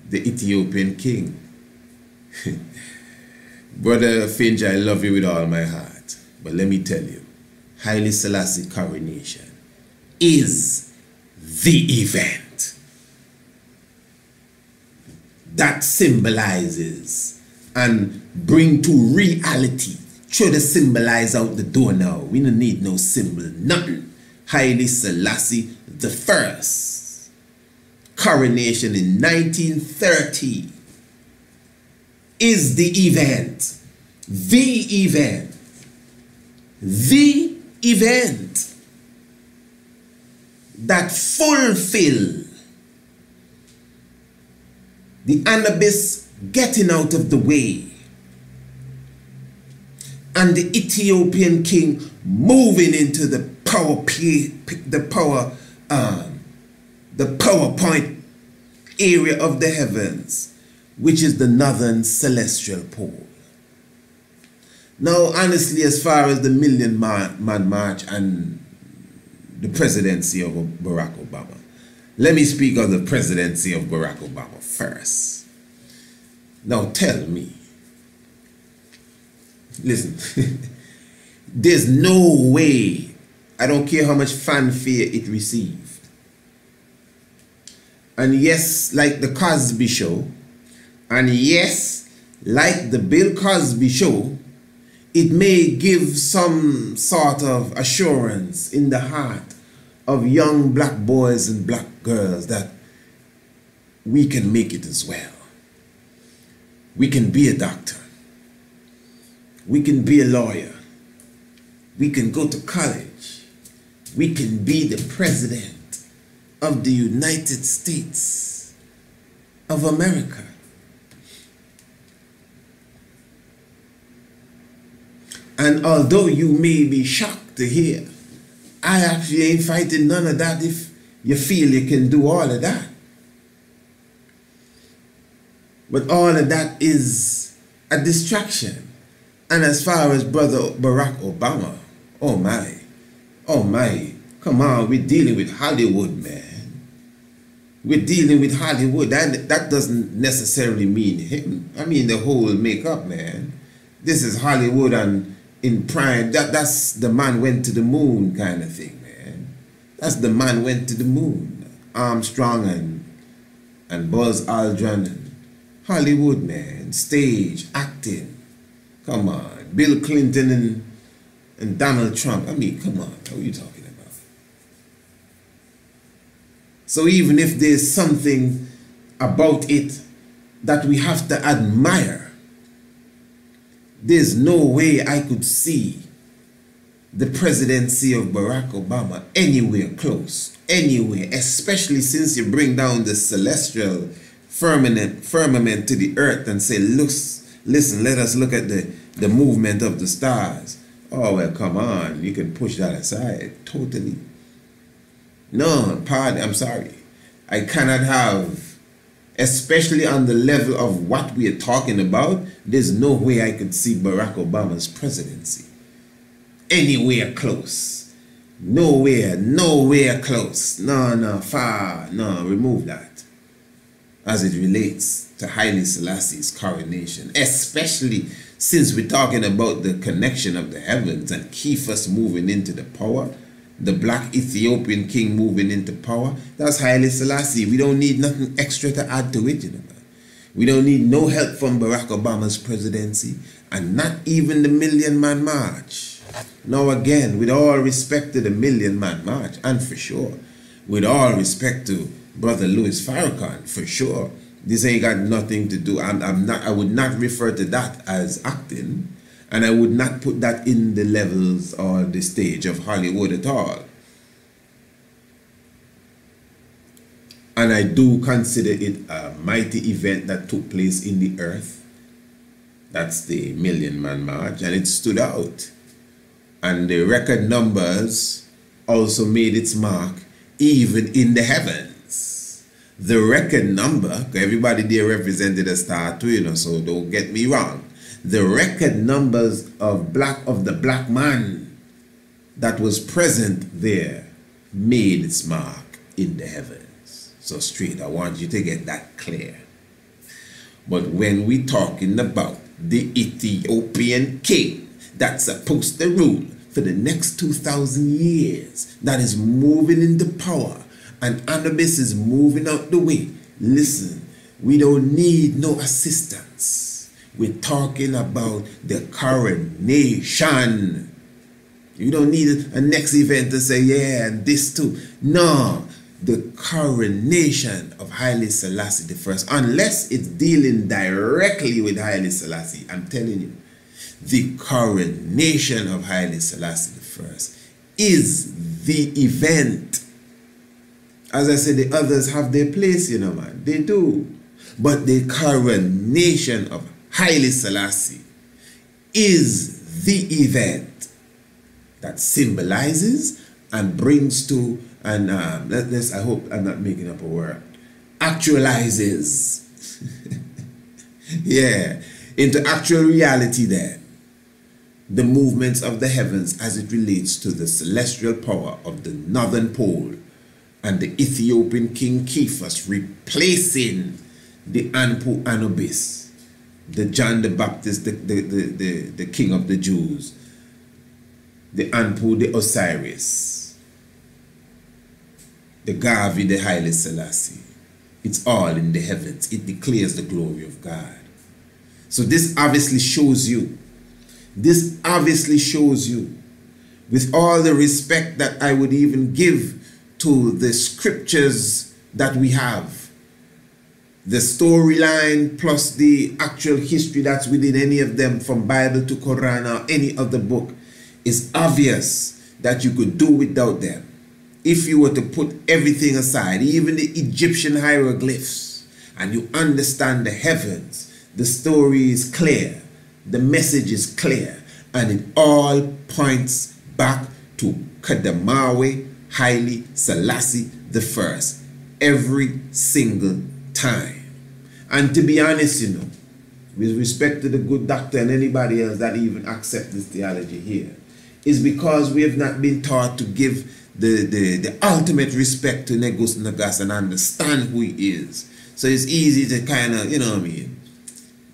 the Ethiopian king. Brother Finch, I love you with all my heart, but let me tell you, Haile Selassie coronation is the event that symbolizes and bring to reality. Try to symbolize out the door now. We don't need no symbol, nothing. Haile Selassie the first coronation in 1930 is the event. The event. The event that fulfill the Anubis getting out of the way and the Ethiopian king moving into the power point area of the heavens, which is the northern celestial pole. Now, honestly, as far as the Million Man March and the presidency of Barack Obama, let me speak of the presidency of Barack Obama first. Now tell me, listen, there's no way, I don't care how much fanfare it received. And yes, like the Cosby Show, and yes, like the Bill Cosby Show, it may give some sort of assurance in the heart of young black boys and black girls that we can make it as well. We can be a doctor. We can be a lawyer. We can go to college. We can be the president of the United States of America. And although you may be shocked to hear, I actually ain't fighting none of that if you feel you can do all of that. But all of that is a distraction. And as far as Brother Barack Obama, oh my, come on, we're dealing with Hollywood, man. We're dealing with Hollywood. That doesn't necessarily mean him. I mean the whole makeup, man. This is Hollywood and in prime. That's the man went to the moon kind of thing, man. That's the man went to the moon. Armstrong and Buzz Aldrin and Hollywood, man. Stage, acting. Come on. Bill Clinton and Donald Trump. I mean, come on. What are you talking about? So even if there's something about it that we have to admire, there's no way I could see the presidency of Barack Obama anywhere close, anywhere, especially since you bring down the celestial firmament to the earth and say, listen, let us look at the movement of the stars. Oh, well, come on, you can push that aside totally. No, pardon, I'm sorry. I cannot have, especially on the level of what we are talking about, there's no way I could see Barack Obama's presidency anywhere close. Nowhere close. No, far, no, remove that. As it relates to Haile Selassie's coronation, especially since we're talking about the connection of the heavens and Kephas moving into the power, the black Ethiopian king moving into power, that's Haile Selassie. We don't need nothing extra to add to it, you know. We don't need no help from Barack Obama's presidency, and not even the Million Man March. Now again, with all respect to the Million Man March, and for sure, with all respect to Brother Louis Farrakhan, for sure, this ain't got nothing to do, I would not refer to that as acting. And I would not put that in the levels or the stage of Hollywood at all. And I do consider it a mighty event that took place in the earth. That's the Million Man March, and it stood out. And the record numbers also made its mark even in the heavens. The record number, everybody there represented a star too, you know, so don't get me wrong. The record numbers of the black man that was present there made its mark in the heavens. So straight, I want you to get that clear. But when we talking about the Ethiopian king that's supposed to rule for the next 2,000 years, that is moving into power, and Anubis is moving out the way, listen, we don't need no assistance. We're talking about the coronation. You don't need a next event to say, yeah, and this too. No, the coronation of Haile Selassie I, unless it's dealing directly with Haile Selassie, I'm telling you, the coronation of Haile Selassie I is the event. As I said, the others have their place, you know, man. They do. But the coronation of Haile Selassie is the event that symbolizes and brings to, and I hope I'm not making up a word, actualizes, yeah, into actual reality then, the movements of the heavens as it relates to the celestial power of the northern pole and the Ethiopian king Kephas replacing the Anpu Anubis, the John the Baptist, the king of the Jews, the Anpu, the Osiris, the Garvey, the Haile Selassie. It's all in the heavens. It declares the glory of God. So this obviously shows you, with all the respect that I would even give to the scriptures that we have, the storyline plus the actual history that's within any of them, from Bible to Quran or any other book, is obvious that you could do without them. If you were to put everything aside, even the Egyptian hieroglyphs, and you understand the heavens, the story is clear, the message is clear, and it all points back to Kadamawe Haile Selassie I, every single time. And to be honest, you know, with respect to the good doctor and anybody else that even accept this theology here, is because we have not been taught to give the ultimate respect to Negus Nagas and understand who he is. So it's easy to kind of, you know what I mean?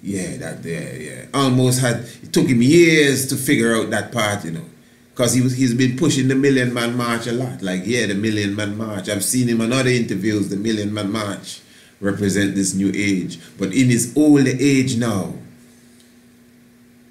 Yeah, that there, yeah. Almost it took him years to figure out that part, you know. Because he's been pushing the Million Man March a lot. Like, yeah, the Million Man March. I've seen him in other interviews, the Million Man March represent this new age. But in his old age now,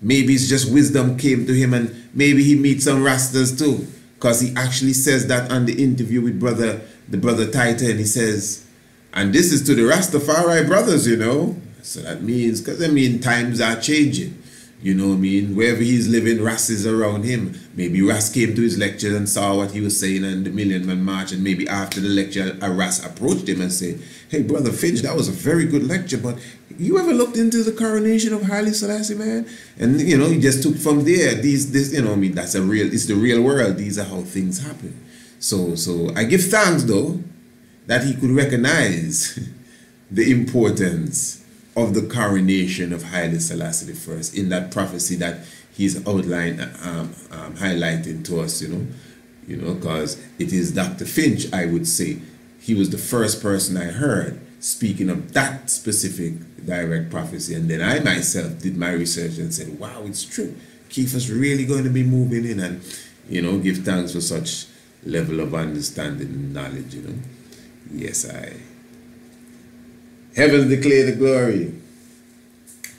maybe it's just wisdom came to him and maybe he meets some Rastas too. Because he actually says that on the interview with the brother Titan. He says, and this is to the Rastafari brothers, you know. So that means, because I mean, times are changing. You know what I mean? Wherever he's living, Ras is around him. Maybe Ras came to his lecture and saw what he was saying on the Million Man March, and maybe after the lecture, a Ras approached him and said, hey, Brother Finch, that was a very good lecture, but you ever looked into the coronation of Haile Selassie, man? And, you know, he just took from there. This, you know what I mean? It's the real world. These are how things happen. So I give thanks, though, that he could recognize the importance of the coronation of Haile Selassie I in that prophecy that he's outlined, highlighting to us, you know, because it is Dr. Finch, I would say, he was the first person I heard speaking of that specific direct prophecy, and then I myself did my research and said, wow, it's true. Kepha's really going to be moving in, and, you know, give thanks for such level of understanding and knowledge, you know. Yes, Heavens declare the glory.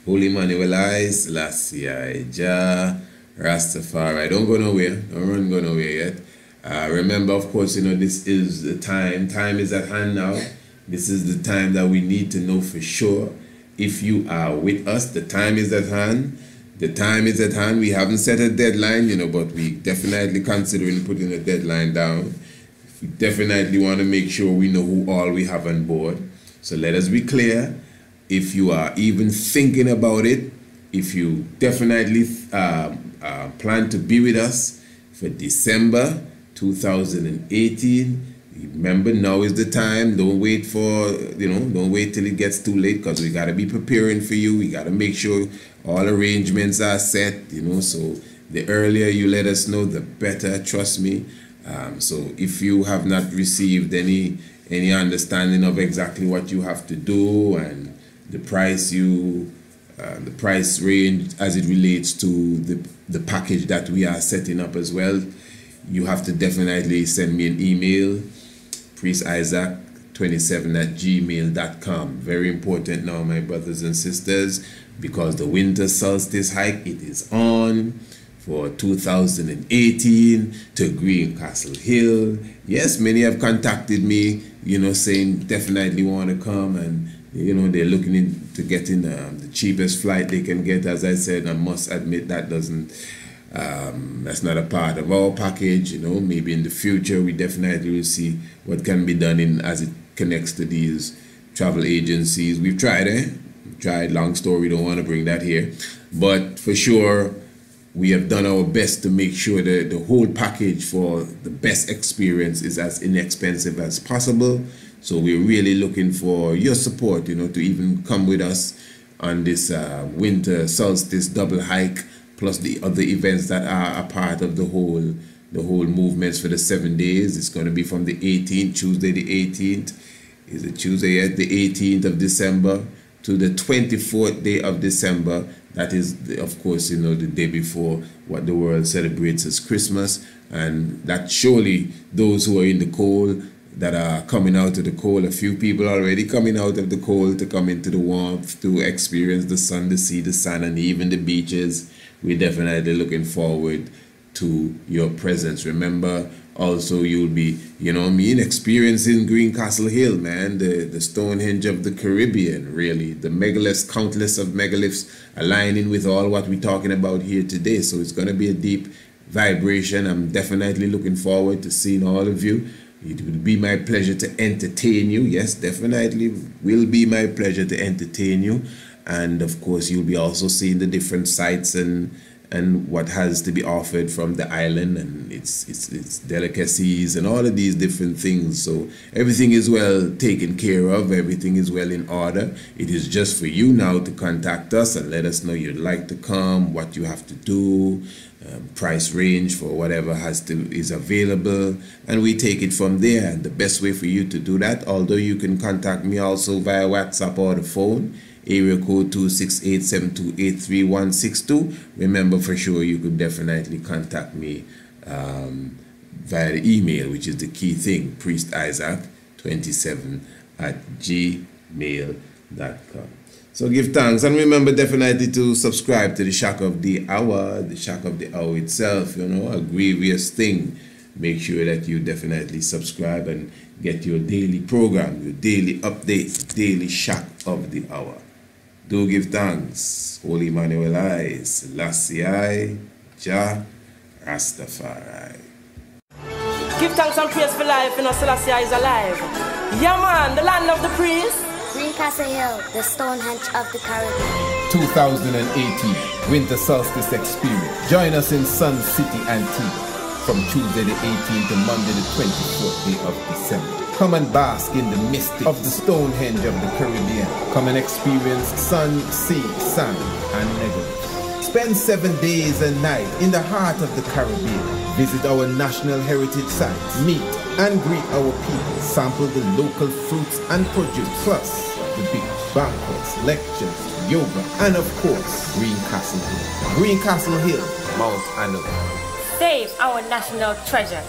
Holy Manuel I, Selassie I, Jah, Rastafari. Don't go nowhere. Don't go nowhere yet. Remember, of course, you know, this is the time. Time is at hand now. This is the time that we need to know for sure. If you are with us, the time is at hand. The time is at hand. We haven't set a deadline, you know, but we definitely considering putting a deadline down. We definitely want to make sure we know who all we have on board. So let us be clear. If you are even thinking about it, if you definitely plan to be with us for December 2018, remember now is the time. Don't wait for, you know, don't wait till it gets too late, because we got to be preparing for you. We got to make sure all arrangements are set, you know, so the earlier you let us know, the better, trust me. So if you have not received any understanding of exactly what you have to do and the price range as it relates to the package that we are setting up as well, you have to definitely send me an email, priestisaac27@gmail.com. Very important now, my brothers and sisters, because the winter solstice hike, it is on for 2018 to Greencastle Hill. Yes, many have contacted me, you know, saying definitely want to come, and you know, they're looking into getting the cheapest flight they can get. As I said, I must admit that that's not a part of our package. You know, maybe in the future we definitely will see what can be done as it connects to these travel agencies. We've tried, long story, don't want to bring that here, but for sure we have done our best to make sure that the whole package for the best experience is as inexpensive as possible. So we're really looking for your support, you know, to even come with us on this winter solstice double hike, plus the other events that are a part of the whole movements for the 7 days. It's going to be from the 18th, Tuesday the 18th. Is it Tuesday yet? The 18th of December to the 24th day of December. That is, of course, you know, the day before what the world celebrates as Christmas. And that surely those who are in the cold, that are coming out of the cold, a few people already coming out of the cold to come into the warmth, to experience the sun, to see the sun and even the beaches. We're definitely looking forward to your presence. Remember, also you'll be, you know what I mean, experiencing Greencastle Hill, man, the Stonehenge of the Caribbean, really. The megaliths, countless of megaliths aligning with all what we're talking about here today. So it's going to be a deep vibration. I'm definitely looking forward to seeing all of you. It will be my pleasure to entertain you. Yes, definitely will be my pleasure to entertain you. And of course, you'll be also seeing the different sights and and what has to be offered from the island and its delicacies and all of these different things. So everything is well taken care of, everything is well in order. It is just for you now to contact us and let us know you'd like to come, what you have to do, price range for whatever is available, and we take it from there. And the best way for you to do that, although you can contact me also via WhatsApp or the phone, area code 268-728-3162. Remember, for sure, you could definitely contact me via the email, which is the key thing, priestisaac27@gmail.com. So give thanks, and remember definitely to subscribe to the Shock of the Hour. The Shock of the Hour itself, you know, a grievous thing. Make sure that you definitely subscribe and get your daily program, your daily updates, daily Shock of the Hour. Do give thanks. Holy Emmanuel I, Selassie I, Jah, Rastafari. Give thanks and praise for life, you know, Selassie is alive. Yeah, man, the land of the priest. Greencastle Hill, the Stonehenge of the Caribbean. 2018 Winter Solstice Experience. Join us in Sun City, Antigua from Tuesday the 18th to Monday the 24th day of December. Come and bask in the mystic of the Stonehenge of the Caribbean. Come and experience sun, sea, sand, and megalith. Spend 7 days and nights in the heart of the Caribbean. Visit our national heritage sites. Meet and greet our people. Sample the local fruits and produce. Plus the beach, banquets, lectures, yoga, and of course, Greencastle Hill. Greencastle Hill, Mount Anu. Save our national treasure.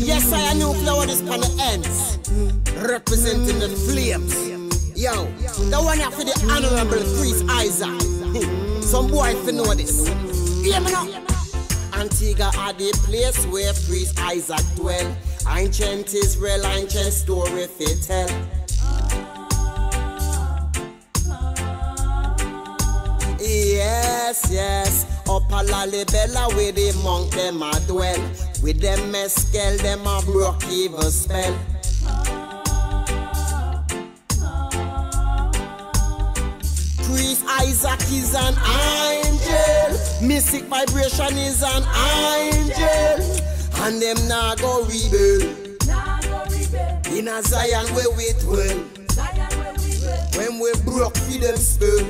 Yes, I know flower is on the ends, representing the flames. Yo, the one after the Honorable Priest Isaac. Some boy if you know this. Hear me now. Antigua are the place where Priest Isaac dwell. Ancient Israel, ancient story they tell. Yes, yes. Up a Lalibela where the monk them a dwell. With them mescal them a broke evil spell. Priest Isaac is an angel. Mystic vibration is an angel. And them nah go rebel. In a Zion where we dwell. When we broke for them spell.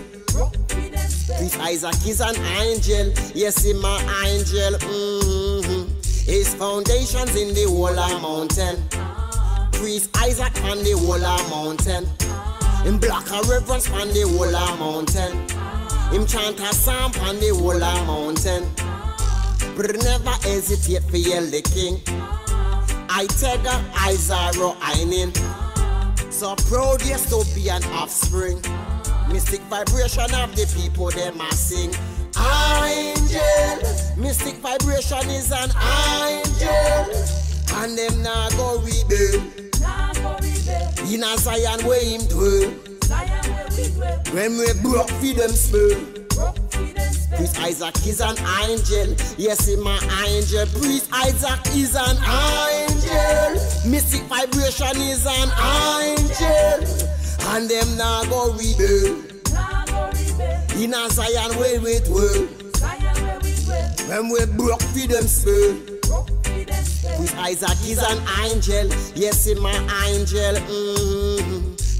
Priest Isaac is an angel. Yes, he's my angel. His foundations in the Walla mountain. Priest Isaac on the Walla mountain. Him black a reverence on the Walla mountain. Him chant a psalm on the Walla mountain. But never hesitate for yell the king. I take a Isaro Ainin. So proud yes to be an offspring. Mystic vibration of the people them a sing. Angel, mystic vibration is an angel. And them nah go rebel. In a Zion where him dwell. When we broke for them spell. Priest Isaac is an angel. Yes, he's my angel. Priest Isaac is an angel. Mystic vibration is an angel. And them nah go rebel. In a Zion where we dwell. When we broke for them spell. Priest Isaac is an angel. Yes, he's my angel.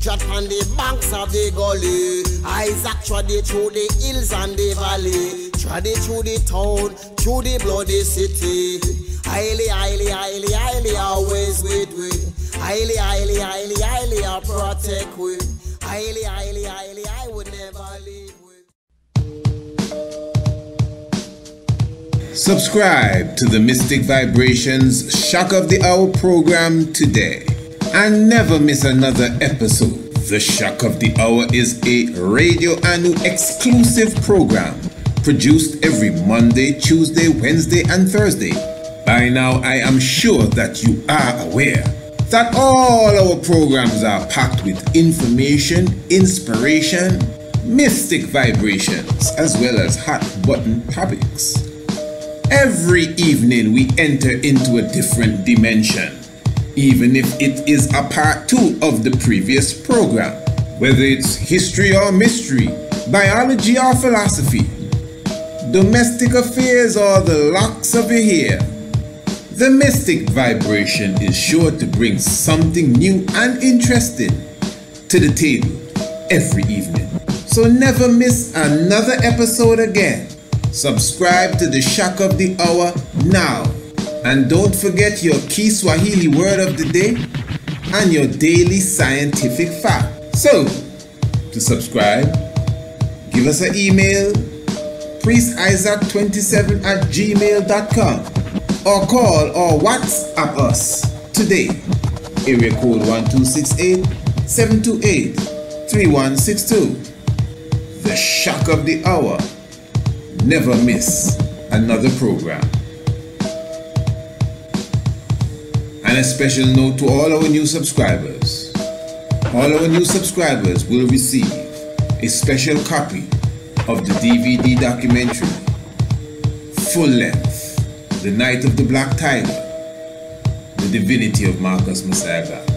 Trod on the banks of the gully. Isaac trod it through the hills and the valley. Trod it through the town, through the bloody city. Highly, highly, highly, highly, always with we. Highly, highly, highly, highly, I'll protect we. Highly, highly, highly, I would never leave we. Subscribe to the Mystic Vibrations Shock of the Hour program today and never miss another episode. The Shock of the Hour is a Radio Anu exclusive program produced every Monday, Tuesday, Wednesday, and Thursday. By now, I am sure that you are aware that all our programs are packed with information, inspiration, mystic vibrations, as well as hot button topics. Every evening we enter into a different dimension, even if it is a part 2 of the previous program, whether it's history or mystery, biology or philosophy, domestic affairs or the locks of your hair. The mystic vibration is sure to bring something new and interesting to the table every evening. So never miss another episode again. Subscribe to the Shock of the Hour now. And don't forget your Kiswahili word of the day and your daily scientific fact. So, to subscribe, give us an email, priestisaac27@gmail.com, or call or WhatsApp us today. Area code 1268-728-3162. The Shock of the Hour. Never miss another program. And a special note to all our new subscribers. All our new subscribers will receive a special copy of the DVD documentary, full length, The Night of the Black Tiger, The Divinity of Marcus Messiah God.